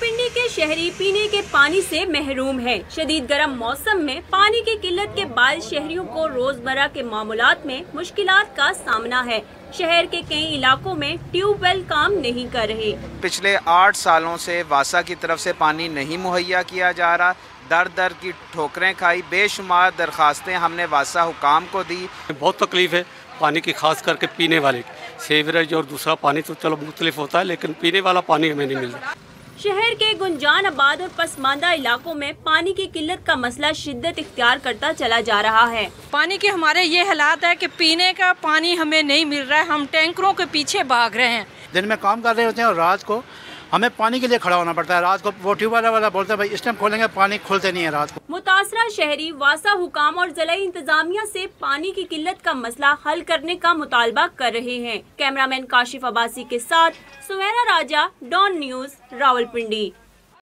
रावलपिंडी के शहरी पीने के पानी से महरूम हैं। शदीद गर्म मौसम में पानी की किल्लत के बाद शहरियों को रोजमर्रा के मामूलात में मुश्किलात का सामना है। शहर के कई इलाकों में ट्यूबवेल काम नहीं कर रहे। पिछले 8 सालों से वासा की तरफ से पानी नहीं मुहैया किया जा रहा। दर दर की ठोकरें खाई, बेशुमार दरखास्तें हमने वासा हुकाम को दी। बहुत तकलीफ है पानी की, खास करके पीने वाले। सीवरेज और दूसरा पानी तो चलो मुख्तलिफ होता है, लेकिन पीने वाला पानी हमें नहीं मिल रहा। शहर के गुंजान आबाद और पसमानदा इलाकों में पानी की किल्लत का मसला शिद्दत इख्तियार करता चला जा रहा है। पानी के हमारे ये हालात है कि पीने का पानी हमें नहीं मिल रहा है। हम टैंकरों के पीछे भाग रहे हैं। दिन में काम कर रहे होते हैं और रात को हमें पानी के लिए खड़ा होना पड़ता है। रात को वो ट्यूबवेल वाला बोलता है भाई इस टाइम खोलेंगे, पानी खोलते नहीं है रात को। मुतासरा शहरी वासा हुकाम और जिला इंतजामिया से पानी की किल्लत का मसला हल करने का मुतालबा कर रहे हैं। कैमरामैन काशिफ अब्बासी के साथ सुमेरा राजा, डॉन न्यूज़, रावलपिंडी।